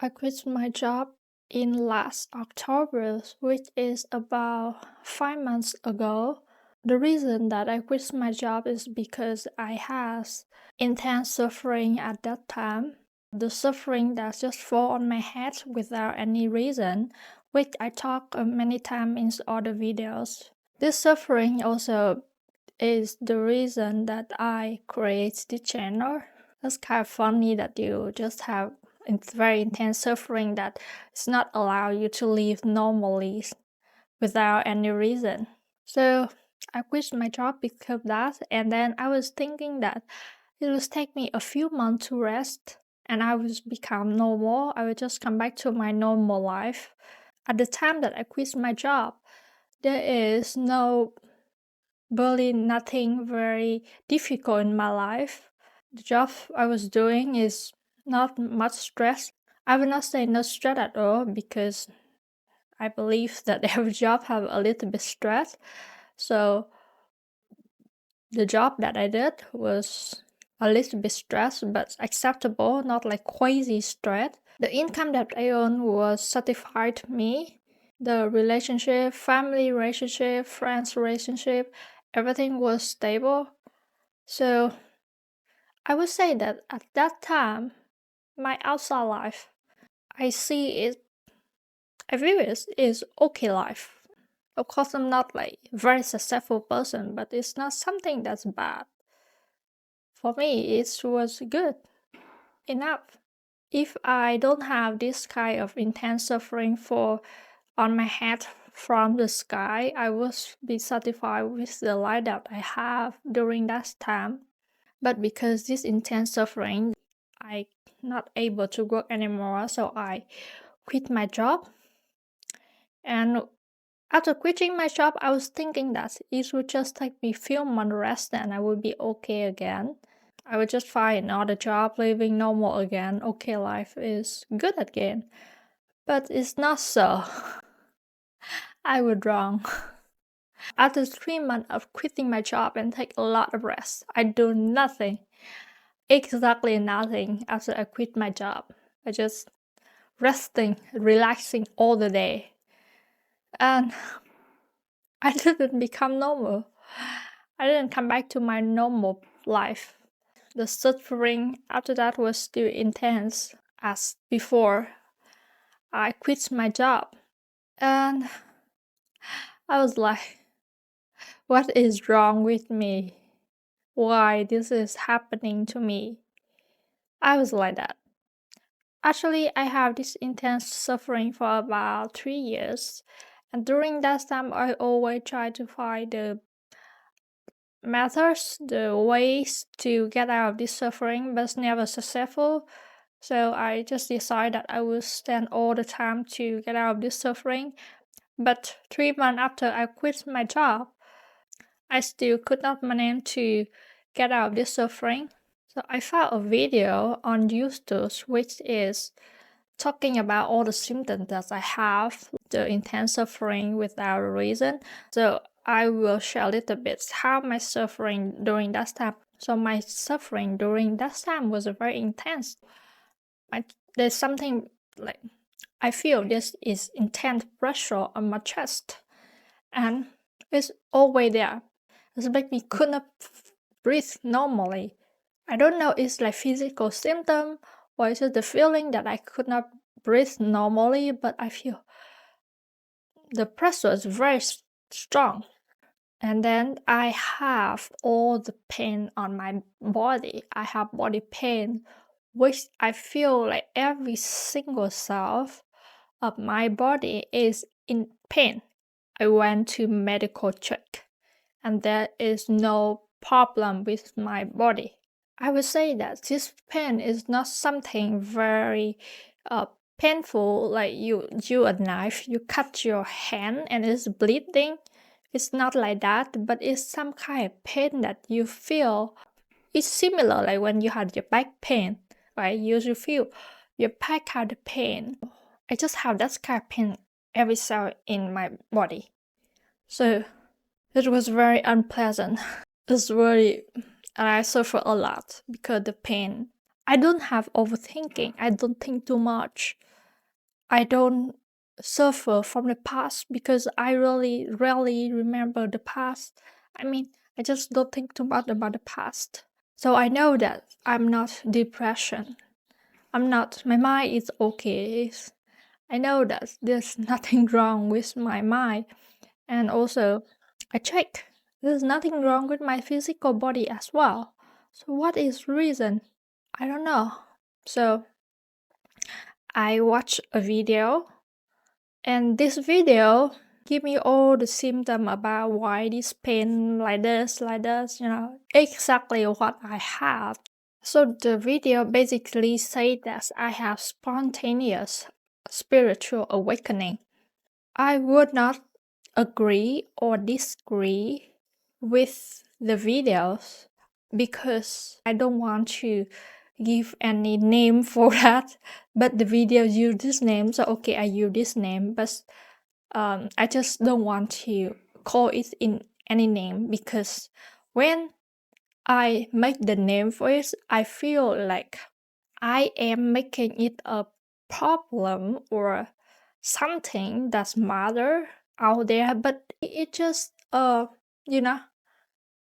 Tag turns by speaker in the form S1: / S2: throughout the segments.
S1: I quit my job in last October, which is about 5 months ago. The reason that I quit my job is because I had intense suffering at that time. The suffering that just fall on my head without any reason, which I talk many times in other videos. This suffering also is the reason that I create this channel. It's kind of funny that you just have very intense suffering that it's not allow you to live normally without any reason. So I quit my job because of that, and then I was thinking that it will take me a few months to rest and I will become normal. I will just come back to my normal life. At the time that I quit my job, there is really nothing very difficult in my life. The job I was doing is not much stress. I will not say no stress at all because I believe that every job have a little bit stress. So the job that I did was a little bit stressed, but acceptable, not like crazy stress. The income that I earned was satisfied me. The relationship, family relationship, friends relationship, everything was stable. So I would say that at that time, my outside life, I see it, I view it is okay life. Of course, I'm not like very successful person, but it's not something that's bad. For me, it was good enough. If I don't have this kind of intense suffering on my head from the sky, I would be satisfied with the life that I have during that time. But because this intense suffering, I not able to work anymore, so I quit my job. And after quitting my job, I was thinking that it would just take me few months rest and I would be okay again. I would just find another job, living normal again. Okay, life is good again. But it's not so. I was wrong. After 3 months of quitting my job and take a lot of rest, I do nothing. Exactly nothing after I quit my job. I just resting, relaxing all the day. And I didn't become normal. I didn't come back to my normal life. The suffering after that was still intense as before I quit my job. And I was like, what is wrong with me? Why this is happening to me? I was like that. Actually, I have this intense suffering for about 3 years. And during that time, I always try to find the methods, the ways to get out of this suffering, but it's never successful. So I just decided that I will spend all the time to get out of this suffering. But 3 months after I quit my job, I still could not manage to get out of this suffering. So I found a video on YouTube which is talking about all the symptoms that I have, the intense suffering without a reason. So I will share a little bit how my suffering during that time. So my suffering during that time was very intense. There's something like I feel this is intense pressure on my chest, and it's always there. It's like me could not breathe normally. I don't know, it's like physical symptom or is it the feeling that I could not breathe normally, but I feel the pressure is very strong. And then I have all the pain on my body. I have body pain, which I feel like every single cell of my body is in pain. I went to medical check and there is no problem with my body. I would say that this pain is not something very painful, like you a knife, you cut your hand and it's bleeding. It's not like that, but it's some kind of pain that you feel. It's similar like when you had your back pain, right? You feel your back had pain. I just have that kind of pain every cell in my body. So it was very unpleasant. It's really, and I suffer a lot because the pain. I don't have overthinking. I don't think too much. I don't suffer from the past because I really rarely remember the past. I mean, I just don't think too much about the past. So I know that I'm not depression. I'm not. My mind is okay. I know that there's nothing wrong with my mind. And also, I check. There's nothing wrong with my physical body as well. So what is reason? I don't know. So I watched a video, and this video give me all the symptom about why this pain like this, exactly what I have. So the video basically say that I have spontaneous spiritual awakening. I would not agree or disagree with the videos because I don't want to give any name for that, but the video use this name, so okay, I use this name, but I just don't want to call it in any name because when I make the name for it, I feel like I am making it a problem or something that's matter out there, but it just you know,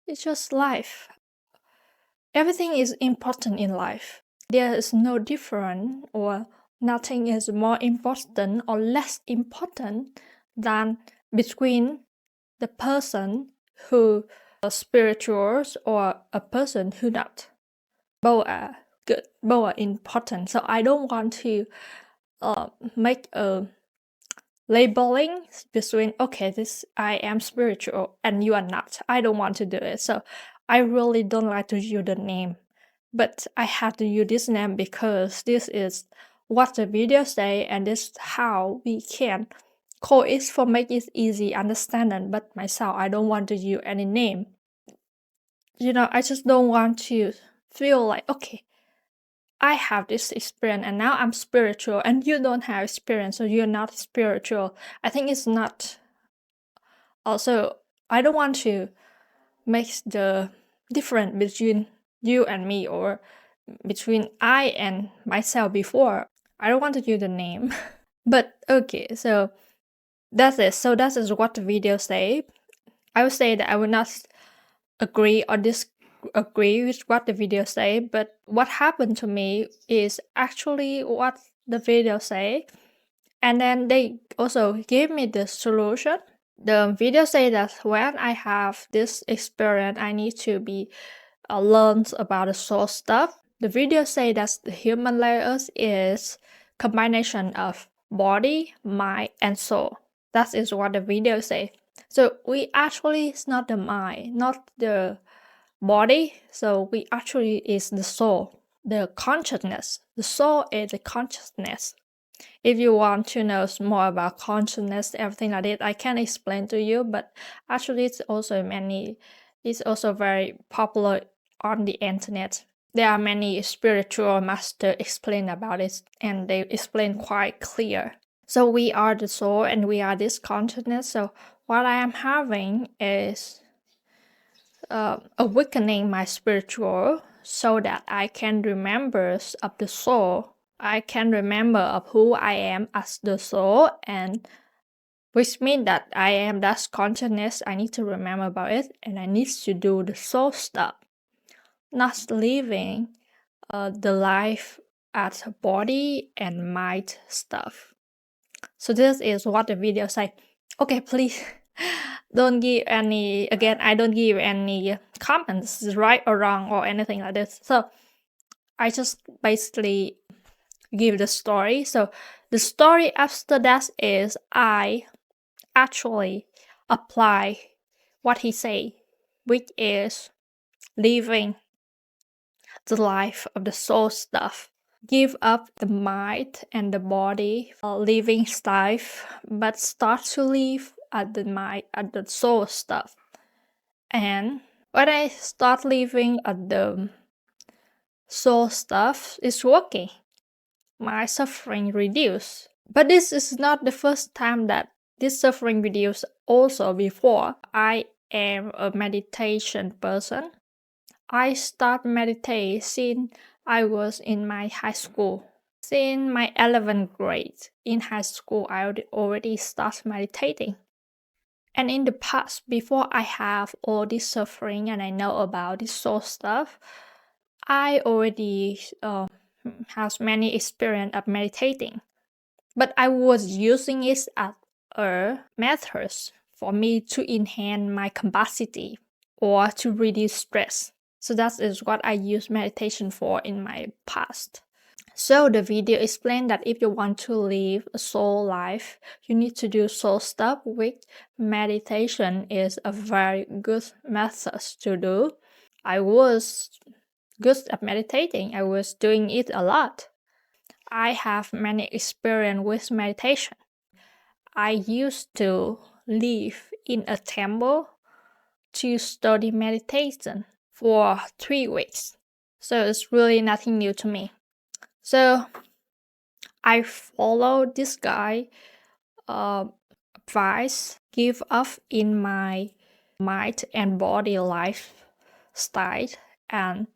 S1: it's just life. Everything is important in life. There is no different or nothing is more important or less important than between the person who are spiritual or a person who not. Both are good, both are important. So I don't want to make a labeling between, okay, this I am spiritual and you are not. I don't want to do it. So I really don't like to use the name, but I have to use this name because this is what the video say, and this is how we can coexist for make it easy understanding. But myself, I don't want to use any name. I just don't want to feel like, okay, I have this experience and now I'm spiritual and you don't have experience, so you're not spiritual. I think it's not. Also, I don't want to make the difference between you and me or between I and myself before. I don't want to use the name. But okay, so that's it. So that is what the video say. I would say that I would not agree or disagree with what the video say, but what happened to me is actually what the video say, and then they also gave me the solution. The video say that when I have this experience, I need to be learned about the soul stuff. The video say that the human layers is combination of body, mind, and soul. That is what the video say. So we actually it's not the mind, not the body. So we actually is the soul, the consciousness. The soul is the consciousness. If you want to know more about consciousness, everything like that, I can explain to you. But actually, it's also very popular on the internet. There are many spiritual masters explain about it, and they explain quite clear. So we are the soul, and we are this consciousness. So what I am having is awakening my spiritual, so that I can remember of the soul. I can remember of who I am as the soul, and which means that I am that consciousness. I need to remember about it, and I need to do the soul stuff, not living the life as body and mind stuff. So this is what the video say. Okay, please don't give any, again, I don't give any comments, right or wrong or anything like this. So I just basically give the story. So the story after that is I actually apply what he say, which is living the life of the soul stuff. Give up the mind and the body, living life, but start to live at the mind, at the soul stuff. And when I start living at the soul stuff, it's working. My suffering reduced. But this is not the first time that this suffering reduced. Also before, I am a meditation person. I start meditate since I was in my high school. Since my 11th grade in high school, I already started meditating. And in the past, before I have all this suffering and I know about this soul stuff, I already has many experience of meditating. But I was using it as a method for me to enhance my capacity or to reduce stress. So that is what I use meditation for in my past. So the video explained that if you want to live a soul life, you need to do soul stuff, which meditation is a very good method to do. I was good at meditating. I was doing it a lot. I have many experience with meditation. I used to live in a temple to study meditation for 3 weeks. So it's really nothing new to me. So I followed this guy advice, give up in my mind and body lifestyle and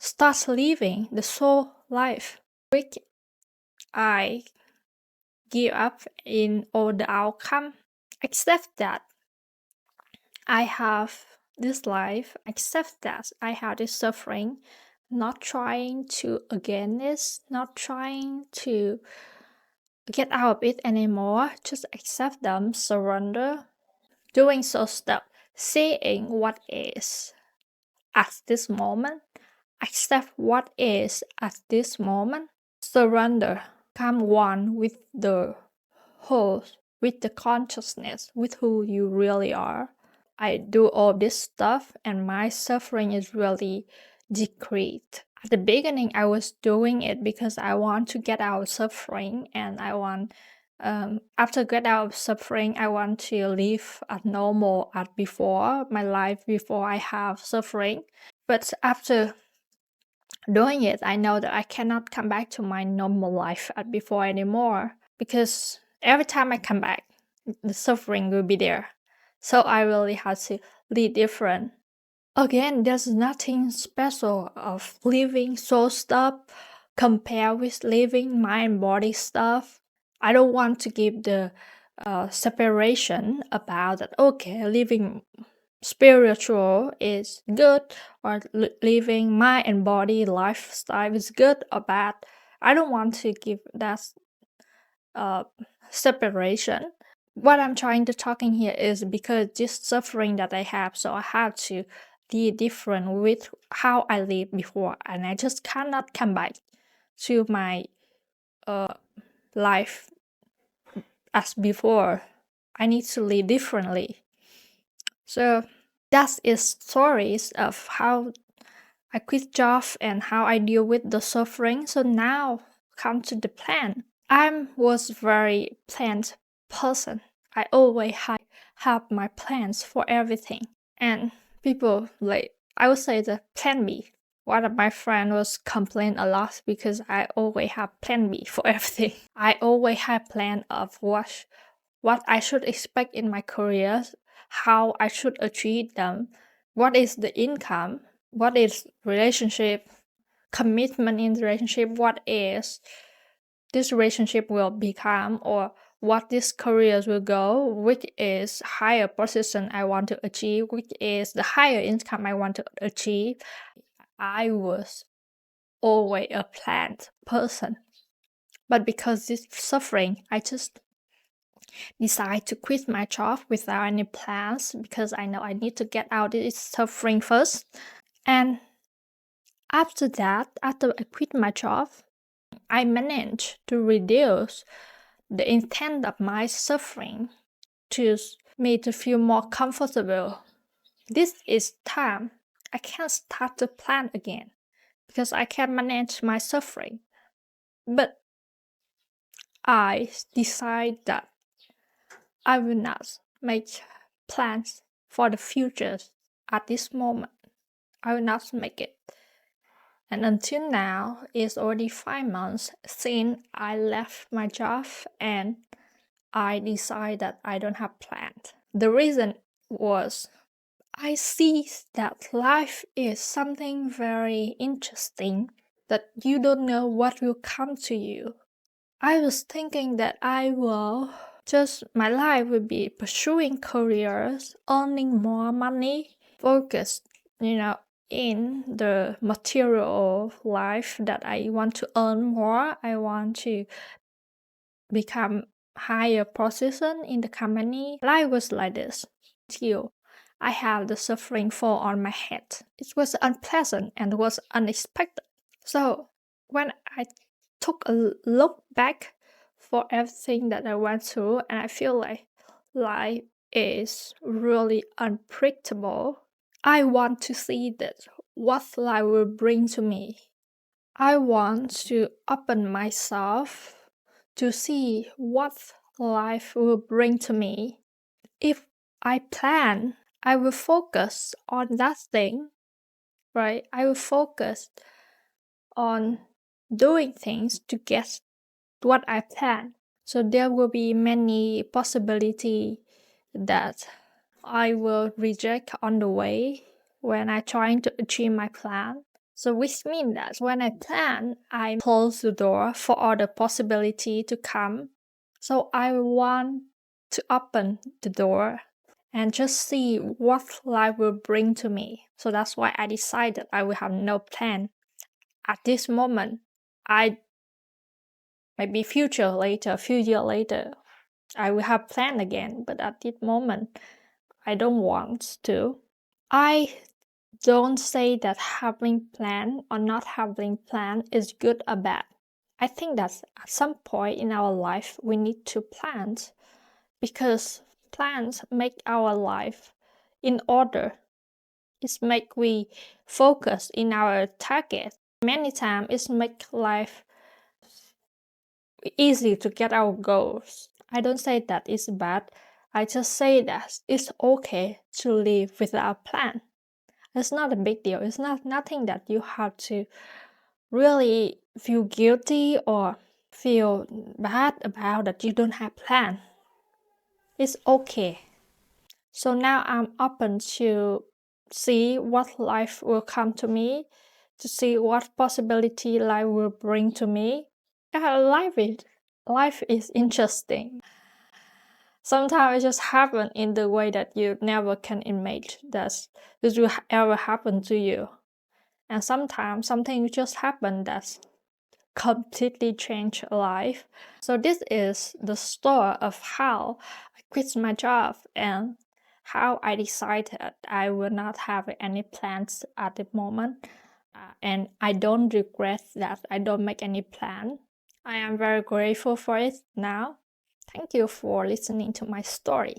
S1: start living the soul life, which I give up in all the outcome. Accept that I have this life, accept that I have this suffering, not trying to against this, not trying to get out of it anymore, just accept them, surrender. Doing so step, seeing what is at this moment, accept what is at this moment, surrender, come one with the whole, with the consciousness, with who you really are. I do all this stuff and my suffering is really decreased. At the beginning, I was doing it because I want to get out of suffering and I want, after get out of suffering, I want to live as normal as before, my life before I have suffering. But after doing it, I know that I cannot come back to my normal life as before anymore because every time I come back, the suffering will be there. So I really have to live different. Again, there's nothing special of living soul stuff compared with living mind body stuff. I don't want to give the separation about that. Okay, living spiritual is good or living mind and body lifestyle is good or bad. I don't want to give that separation. What I'm trying to talking here is because this suffering that I have, so I have to be different with how I lived before, and I just cannot come back to my life as before. I need to live differently. So that is stories of how I quit job and how I deal with the suffering. So now come to the plan. I was very planned person. I always have my plans for everything. And people like, I would say the plan B. One of my friends was complain a lot because I always have plan B for everything. I always have plan of what I should expect in my career, how I should achieve them, what is the income, what is relationship, commitment in the relationship, what is this relationship will become, or what this career will go, which is higher position I want to achieve, which is the higher income I want to achieve. I was always a planned person. But because this suffering, I just decide to quit my job without any plans because I know I need to get out of this suffering first. And after that, after I quit my job, I managed to reduce the intent of my suffering to me to feel more comfortable. This is time I can start to plan again because I can manage my suffering. But I decide that I will not make plans for the future at this moment. I will not make it. And until now, it's already 5 months since I left my job and I decided that I don't have plans. The reason was I see that life is something very interesting that you don't know what will come to you. I was thinking that my life will be pursuing careers, earning more money, focused, in the material life, that I want to earn more. I want to become higher position in the company. Life was like this till I have the suffering fall on my head. It was unpleasant and was unexpected. So when I took a look back for everything that I went through, and I feel like life is really unpredictable, I want to see that what life will bring to me. I want to open myself to see what life will bring to me. If I plan, I will focus on that thing, right? I will focus on doing things to get what I plan. So there will be many possibility that I will reject on the way when I trying to achieve my plan. So which means that when I plan, I close the door for other possibility to come. So I want to open the door and just see what life will bring to me. So that's why I decided I will have no plan. At this moment, maybe a few years later, I will have plan again. But at this moment, I don't want to. I don't say that having plan or not having plan is good or bad. I think that at some point in our life we need to plan, because plans make our life in order. It's make we focus in our target. Many times it's make life easy to get our goals. I don't say that it's bad. I just say that it's okay to live without plan. It's not a big deal. It's not nothing that you have to really feel guilty or feel bad about that you don't have plan. It's okay. So now I'm open to see what life will come to me, to see what possibility life will bring to me. Life is interesting. Sometimes it just happen in the way that you never can imagine that this will ever happen to you. And sometimes something just happen that completely change life. So this is the story of how I quit my job and how I decided I will not have any plans at the moment. And I don't regret that I don't make any plan. I am very grateful for it now. Thank you for listening to my story.